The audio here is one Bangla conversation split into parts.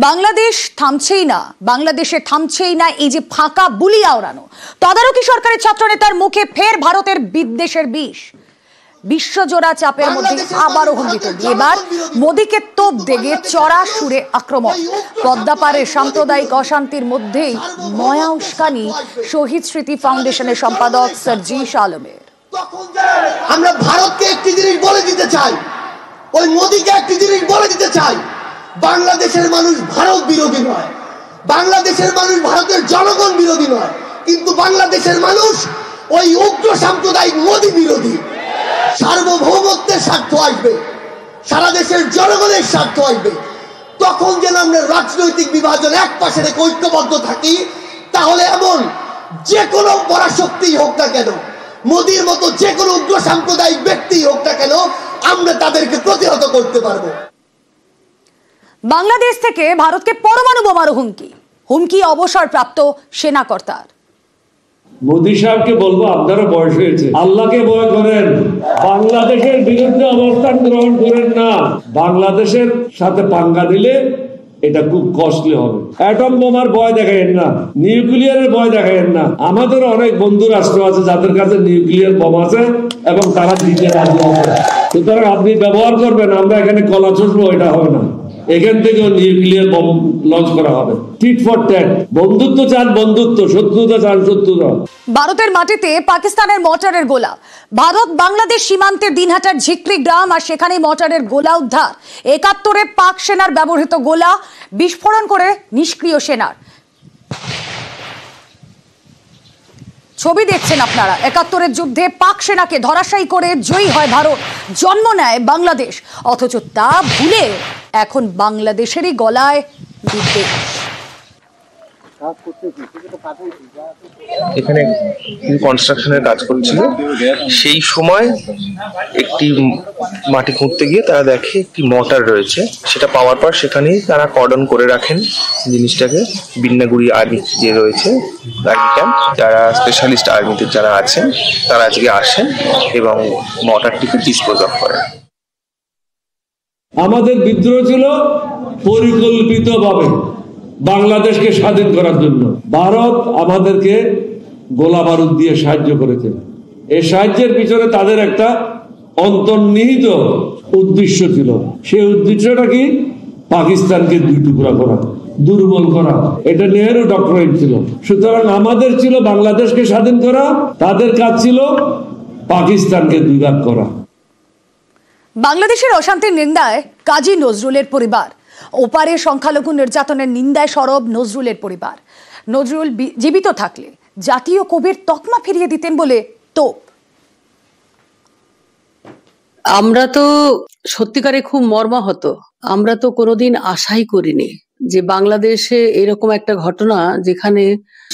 বাংলাদেশ থামছেই না, বাংলাদেশে থামছেই না এই যে ফাঁকা বুলি আওড়ানো। তদারকি সরকারের ছাত্রনেতার মুখে ফের ভারতের বিদ্বেষের বিষ। বিশ্বজোড়া চাপের মধ্যে আবারও হুমকি তুলবে। এবার মোদীকে তোপ দেগে চড়া সুরে আক্রমণ। পদ্মাপাড়ের সাম্প্রদায়িক অশান্তির মধ্যেই নয়া উস্কানি শহীদ স্মৃতি ফাউন্ডেশনের সম্পাদক সার্জিস আলমের। আমরা ভারতকে একটি জিনিস বলে দিতে চাই, ওই মোদীকে একটি জিনিস বলে দিতে চাই, বাংলাদেশের মানুষ ভারত বিরোধী নয়, বাংলাদেশের মানুষ ভারতের জনগণ বিরোধী নয়, কিন্তু বাংলাদেশের মানুষ ওই উগ্র সাম্প্রদায়িক মোদী বিরোধী। সার্বভৌমত্বের স্বার্থ আসবে, সারা দেশের জনগণের স্বার্থ আসবে, তখন যেন আমরা রাজনৈতিক বিভাজন এক পাশে রেখে ঐক্যবদ্ধ থাকি। তাহলে এমন যে কোনো পরাশক্তি হোক না কেন, মোদীর মতো যে কোনো উগ্র সাম্প্রদায়িক ব্যক্তি হোক না কেন, আমরা তাদেরকে প্রতিহত করতে পারবো। বাংলাদেশ থেকে ভারতকে পরমাণু বোমারও হুমকি, হুমকি অবসরপ্রাপ্ত সেনাকর্তার। মোদী সাহেবকে বলবো, আপনারা বয়স হয়েছে, আল্লাহকে ভয় করেন, বাংলাদেশের বিরুদ্ধে অবস্থান গ্রহণ করেন না। বাংলাদেশের সাথে পাঙ্গা দিলে এটা খুব কষ্টলি হবে। অ্যাটম বোমার ভয় দেখাইেন না, নিউক্লিয়ারের ভয় দেখাইেন না। আমাদের অনেক বন্ধু রাষ্ট্র আছে যাদের কাছে নিউক্লিয়ার বোম আছে এবং তারা দিতে রাজি হবে। সুতরাং আপনি ব্যবহার করবেন, আমরা এখানে কলা চষবো, এটা হবে না। এখান থেকেও নিউক্লিয়ার বোম লঞ্চ করা হবে। টিট ফর ট্যাট, বন্ধুত্ব চান বন্ধুত্ব, শত্রুতা চান শত্রুতা। ভারতের মাটিতে পাকিস্তানের মর্টারের গোলা। ভারত বাংলাদেশ সীমান্তের দিনহাটার ঝিকরি গ্রাম, আর সেখানে মর্টারের গোলা উদ্ধার। ৭১-এ পাক সেনার ব্যবহৃত গোলা বিস্ফোরণ করে নিষ্ক্রিয় সেনার। ছবি দেখছেন আপনারা। ৭১-এর যুদ্ধে পাক সেনাকে ধরাশায়ী করে জয়ী হয় ভারত, জন্ম নেয় বাংলাদেশ। অথচ তা ভুলে এখন বাংলাদেশেরই গলায় বিদ্বেষ। এখানে কনস্ট্রাকশনের কাজ করছিল, সেই সময় একটি মাটি খুঁড়তে গিয়ে তারা দেখে একটি মর্টার রয়েছে। সেটা পাওয়ার পর সেখানেই তারা কর্ডন করে রাখেন জিনিসটাকে। বিন্নাগুড়ি আর্মি যে রয়েছে আর্মি ক্যাম্প, যারা স্পেশালিস্ট আর্মিতে যারা আছেন তারা আজকে আসেন এবং মর্টারটিকে ডিসপোজ অফ করেন। আমাদের বিদ্রোহ ছিল পরিকল্পিতভাবে বাংলাদেশকে স্বাধীন করার জন্য। ভারত আমাদেরকে গোলা বারুদ দিয়ে সাহায্য করেছে। এই সাহায্যের পিছনে তাদের একটা অন্তর্নিহিত উদ্দেশ্য ছিল। সেই উদ্দেশ্যটা কি? পাকিস্তানকে দুই টুকরা করা, দুর্বল করা। এটা নেহেরু ডক্টরেট ছিল। সুতরাং আমাদের ছিল বাংলাদেশকে স্বাধীন করা, তাদের কাজ ছিল পাকিস্তানকে দুই ভাগ করা। বাংলাদেশের অশান্তির নিন্দায় কাজী নজরুলের পরিবার। ওপারে সংখ্যালঘু নির্যাতনের নিন্দায় সরব নজরুলের পরিবার। নজরুল জীবিত থাকলে জাতীয় কবির তকমা ফিরিয়ে দিতেন বলে তোপ। আমরা তো সত্যিকারে খুব মর্মাহত। আমরা তো কোনোদিন আশাই করিনি যে বাংলাদেশে এরকম একটা ঘটনা, যেখানে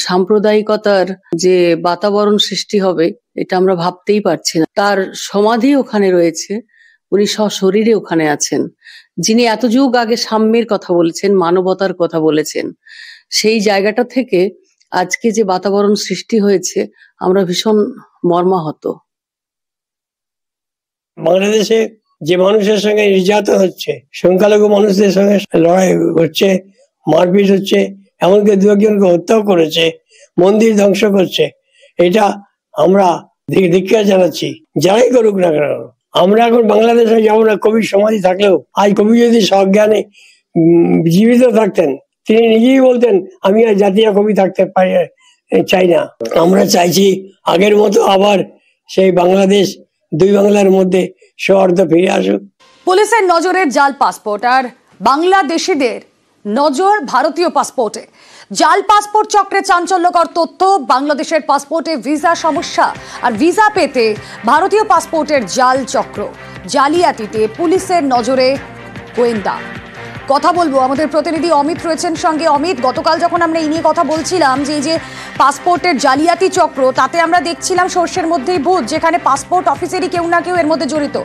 সাম্প্রদায়িকতার যে বাতাবরণ সৃষ্টি হবে, এটা আমরা ভাবতেই পারছি না। তার সমাধি ওখানে রয়েছে, উনি সশরীরে ওখানে আছেন। যিনি এত যুগ আগে সাম্যের কথা বলেছেন, মানবতার কথা বলেছেন, সেই জায়গাটা থেকে আজকে যে বাতাবরণ সৃষ্টি হয়েছে, আমরা ভীষণ মর্মাহত। বাংলাদেশে যে মানুষের সঙ্গে নির্যাতন হচ্ছে, সংখ্যালঘু মানুষদের সঙ্গে লড়াই হচ্ছে, মারপিট হচ্ছে, এমনকি দু একজনকে হত্যাও করেছে, মন্দির ধ্বংস করছে, এটা আমরা ধিক্কার জানাচ্ছি। যারাই করুক না কেন, আমরা এখন বাংলাদেশে যাবো না। কবির সমাধি থাকলেও, আজ কবি যদি সজ্ঞানে জীবিত থাকতেন, তিনি নিজেই বলতেন আমি আর জাতীয় কবি থাকতে চাই না। আমরা চাইছি আগের মতো আবার সেই বাংলাদেশ, দুই বাংলার মধ্যে সৌহার্দ্য ফিরে আসুক। পুলিশের নজরের জাল পাসপোর্ট, আর বাংলাদেশিদের নজর ভারতীয় পাসপোর্টে। জাল পাসপোর্ট চক্রে চাঞ্চল্যকর তথ্য। বাংলাদেশের পাসপোর্টে ভিসা সমস্যা, আর ভিসা পেতে ভারতীয় পাসপোর্টের জাল চক্র। জালিয়াতিতে পুলিশের নজরে গোয়েন্দা। কথা বলবো, আমাদের প্রতিনিধি অমিত রয়েছেন সঙ্গে। অমিত, গতকাল যখন আমরা এই নিয়ে কথা বলছিলাম যে এই যে পাসপোর্টের জালিয়াতি চক্র, তাতে আমরা দেখছিলাম সর্ষের মধ্যেই ভূত, যেখানে পাসপোর্ট অফিসেরই কেউ না কেউ এর মধ্যে জড়িত।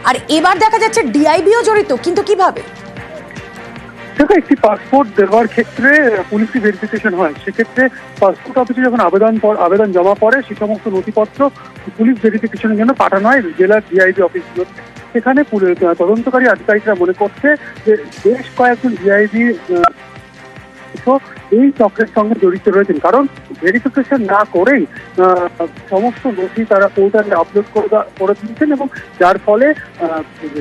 আর এবার দেখা যাচ্ছে ডিআইবিও জড়িত, কিন্তু কিভাবে? দেখো, একটি পাসপোর্ট দেওয়ার ক্ষেত্রে পুলিশি ভেরিফিকেশন হয়। সেক্ষেত্রে পাসপোর্ট অফিসে যখন আবেদন জমা পড়ে, সেই সমস্ত নথিপত্র পুলিশ ভেরিফিকেশনের জন্য পাঠানো হয় জেলার ডিআইবি অফিসগুলো। সেখানে তদন্তকারী আধিকারিকরা মনে করছে যে বেশ কয়েকজন ডিআইবি পার্থ এই চক্রের সঙ্গে জড়িত রয়েছেন, কারণ ভেরিফিকেশন না করেই সমস্ত নথি তারা পোর্টালে আপলোড করে দিয়েছেন এবং যার ফলে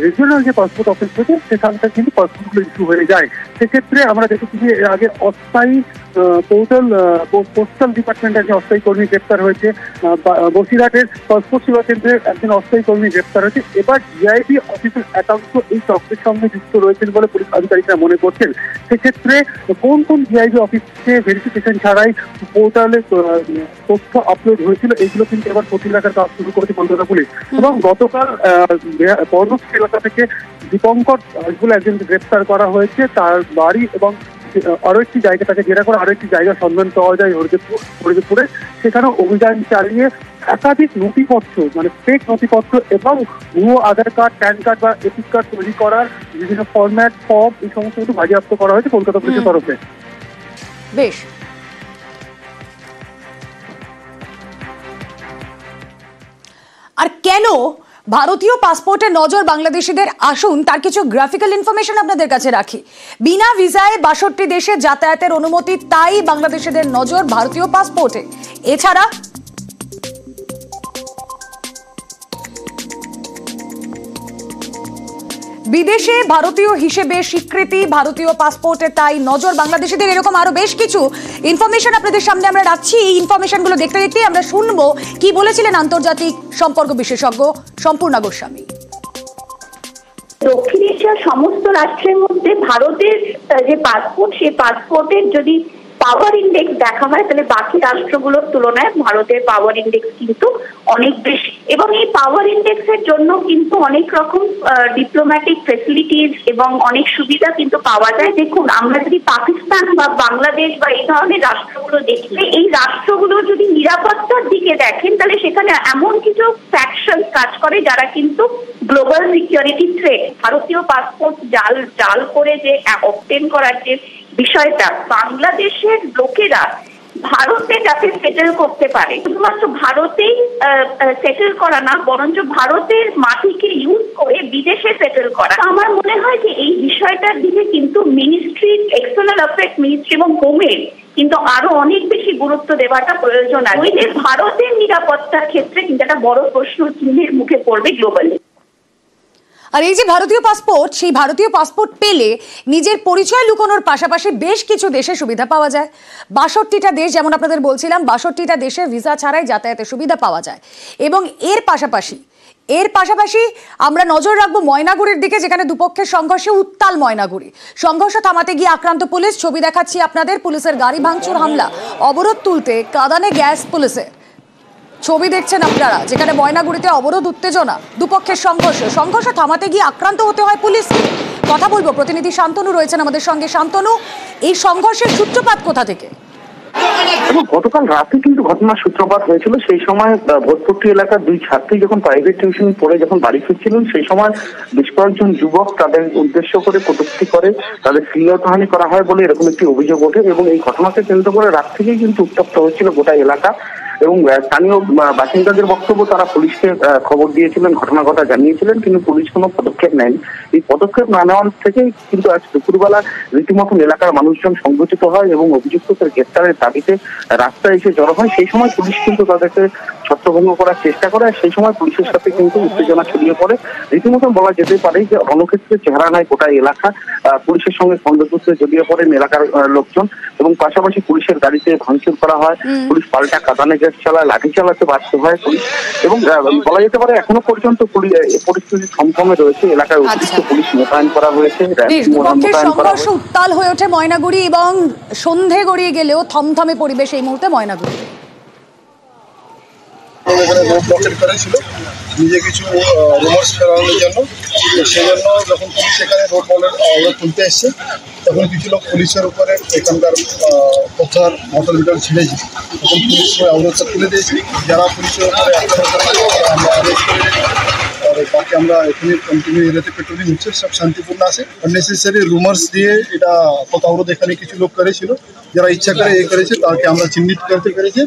রিজিওনাল যে পাসপোর্ট অফিস রয়েছে সেখান থেকে কিন্তু পাসপোর্টগুলো ইস্যু হয়ে যায়। সেক্ষেত্রে আমরা দেখেছি যে এর আগে অস্থায়ী পোস্টাল ডিপার্টমেন্টের যে অস্থায়ী কর্মী গ্রেপ্তার হয়েছে, বসিরহাটের পাসপোর্ট সেবা কেন্দ্রের একজন অস্থায়ী কর্মী গ্রেপ্তার হয়েছে। এবার জিআইবি অফিসের একাংশ এই চক্রের সঙ্গে যুক্ত রয়েছেন বলে পুলিশ আধিকারিকরা মনে করছেন। সেক্ষেত্রে কোন কোন জিআইবি অফিসে ভেরিফিকেশন ছাড়াই পোর্টালে তথ্য আপলোড হয়েছিল এইগুলো কিন্তু এবার খতিয়ে দেখার কাজ শুরু করেছে কলকাতা পুলিশ। এবং গতকাল বর্ণশ্রী এলাকা থেকে দীপঙ্কর দাস বলে একজনকে গ্রেপ্তার করা হয়েছে। তার বাড়ি এবং আরো একটি জায়গা, তাকে জেরা করে আরো একটি জায়গার সন্ধান পাওয়া যায় হরিদেবপুরে। সেখানে অভিযান চালিয়ে একাধিক নথিপত্র, মানে ফেক নথিপত্র এবং ভুয়ো আধার কার্ড, প্যান কার্ড বা এপিক কার্ড তৈরি করার বিভিন্ন ফরম্যাট, ফর্ম, এই সমস্ত কিছু বাজেয়াপ্ত করা হয়েছে কলকাতা পুলিশের তরফে। বেশ, আর কেন ভারতীয় পাসপোর্টে নজর বাংলাদেশিদের, আসুন তার কিছু গ্রাফিক্যাল ইনফরমেশন আপনাদের কাছে রাখি। বিনা ভিসায় 62 দেশে যাতায়াতের অনুমতি, তাই বাংলাদেশিদের নজর ভারতীয় পাসপোর্টে। এছাড়া বিদেশে ভারতীয় হিসেবে স্বীকৃতি, ভারতীয় পাসপোর্টে তাই নজর বাংলাদেশিদের, এরকম আরো বেশ কিছু ইনফরমেশন আপনাদের সামনে আমরা রাখছি। এই ইনফরমেশনগুলো দেখতে দেখতে আমরা শুনবো কি বলেছিলেন আন্তর্জাতিক সম্পর্ক বিশেষজ্ঞ সম্পূর্ণা গোস্বামী। দক্ষিণ এশিয়ার সমস্ত রাষ্ট্রের মধ্যে ভারতের যে পাসপোর্ট, সেই পাসপোর্টের যদি পাওয়ার ইন্ডেক্স দেখা হয় তাহলে বাকি রাষ্ট্রগুলোর তুলনায় ভারতের পাওয়ার ইন্ডেক্স কিন্তু অনেক বেশি। এবং এই পাওয়ার ইন্ডেক্সের জন্য কিন্তু অনেক রকম ডিপ্লোম্যাটিক ফেসিলিটিস এবং অনেক সুবিধা কিন্তু পাওয়া যায়। দেখুন, আমরা যদি পাকিস্তান বা বাংলাদেশ বা এই ধরনের রাষ্ট্রগুলো দেখি, এই রাষ্ট্রগুলো যদি নিরাপত্তার দিকে দেখেন তাহলে সেখানে এমন কিছু ফ্যাকশন কাজ করে যারা কিন্তু গ্লোবাল সিকিউরিটি থ্রেট। ভারতীয় পাসপোর্ট জাল করে যে অবটেন করার যে বিষয়টা, বাংলাদেশের লোকেরা ভারতে যাতে সেটেল করতে পারে, শুধুমাত্র ভারতেই সেটেল করা না, বরঞ্চ ভারতের মাটিকে ইউজ করে বিদেশে সেটেল করা। আমার মনে হয় যে এই বিষয়টার দিকে কিন্তু মিনিস্ট্রি, এক্সটার্নাল অ্যাফেয়ার্স মিনিস্ট্রি এবং হোমের কিন্তু আরো অনেক বেশি গুরুত্ব দেওয়াটা প্রয়োজন আছে। যে ভারতের নিরাপত্তার ক্ষেত্রে কিন্তু একটা বড় প্রশ্ন চিহ্নের মুখে পড়বে গ্লোবালি। আর এই যে ভারতীয় পাসপোর্ট, সেই ভারতীয় পাসপোর্ট পেলে নিজের পরিচয় লুকানোর পাশাপাশি বেশ কিছু দেশে সুবিধা পাওয়া যায়। 62টা দেশ, যেমন আপনাদের বলছিলাম, 62টা দেশে ভিসা ছাড়াই যাতায়াতের সুবিধা পাওয়া যায়। এবং এর পাশাপাশি আমরা নজর রাখবো ময়নাগুড়ির দিকে, যেখানে দুপক্ষের সংঘর্ষে উত্তাল ময়নাগুড়ি। সংঘর্ষ থামাতে গিয়ে আক্রান্ত পুলিশ, ছবি দেখাচ্ছি আপনাদের। পুলিশের গাড়ি ভাঙচুর, হামলা, অবরোধ তুলতে কাঁদানে গ্যাস পুলিশের। ছবি দেখছেন আপনারা, যেখানে ময়নাগুড়িতে অবরোধ, উত্তেজনা, দুপক্ষের সংঘর্ষ থামাতে গিয়ে আক্রান্ত হতে হয় পুলিশকে। কথা বলবো, প্রতিনিধি শান্তনু রয়েছেন আমাদের সঙ্গে। শান্তনু, এই সংঘর্ষের সূত্রপাত কোথা থেকে? গতকাল রাতে কিন্তু ঘটনার সূত্রপাত হয়েছিল। সেই সময় ভোজপুরটি এলাকার দুই ছাত্রী যখন প্রাইভেট টিউশন পড়ে যখন বাড়ি ফিরছিলেন, সেই সময় বেশ কয়েকজন যুবক তাদের উদ্দেশ্য করে কটূক্তি করে, তাদের শ্লীলতাহানি করা হয় বলে এরকম একটি অভিযোগ ওঠে। এবং এই ঘটনাকে কেন্দ্র করে রাত থেকেই কিন্তু উত্তপ্ত হচ্ছিল গোটা এলাকা। এবং স্থানীয় বাসিন্দাদের বক্তব্য, তারা পুলিশকে খবর দিয়েছিলেন, ঘটনার কথা জানিয়েছিলেন, কিন্তু পুলিশ কোনো পদক্ষেপ নেয়নি। এই পদক্ষেপ না নেওয়ার থেকেই কিন্তু আজ দুপুরবেলা রীতিমতন এলাকার মানুষজন সংগঠিত হয় এবং অভিযুক্তদের গ্রেফতারের দাবিতে রাস্তায় এসে জড়ো হয়। সেই সময় পুলিশ কিন্তু তাদেরকে ছত্রভঙ্গ করার চেষ্টা করে। সেই সময় পুলিশের সাথে কিন্তু উত্তেজনা ছড়িয়ে পড়ে। রীতিমতন বলা যেতে পারে যে রণক্ষেত্রে চেহারা নেয় গোটা এলাকা। পুলিশের সঙ্গে খণ্ডযুদ্ধে জড়িয়ে পড়েন এলাকার লোকজন এবং পাশাপাশি পুলিশের গাড়িতে ভাঙচুর করা হয়। পুলিশ পাল্টা কাঁদানে গ্যাস চালায়, লাঠি চালাতে বাধ্য হয় পুলিশ। এবং বলা যেতে পারে এখনো পর্যন্ত পরিস্থিতি থমথমে রয়েছে। এলাকায় অতিরিক্ত পুলিশ মোতায়েন করা হয়েছে। সংঘর্ষ উত্তাল হয়ে ওঠে ময়নাগুড়ি এবং সন্ধে গড়িয়ে গেলেও থমথমে পরিবেশ এই মুহূর্তে ময়নাগুড়ি। করেছিল নিজে কিছু রুমার্স ফেরানোর জন্য, সেই জন্য যখন পুলিশ এখানে রোড অবরোধ তুলতে এসছে, তখন কিছু লোক পুলিশের উপরে এখানকার পথর মোটর ভিতর ছিঁড়েছে। তখন পুলিশ অবরোধটা তুলে দিয়েছি। যারা পুলিশের উপরে আমরা অ্যারেস্ট করে আর বাকি আমরা এখানে কন্টিনিউ এরিয়াতে পেট্রোলিং হচ্ছে, সব শান্তিপূর্ণ আছে। আননেসেসারি রুমার্স দিয়ে এটা পথ অবরোধ এখানে কিছু লোক করেছিল, যারা ইচ্ছা করে করেছে তাকে আমরা চিহ্নিত করতে পেরেছি।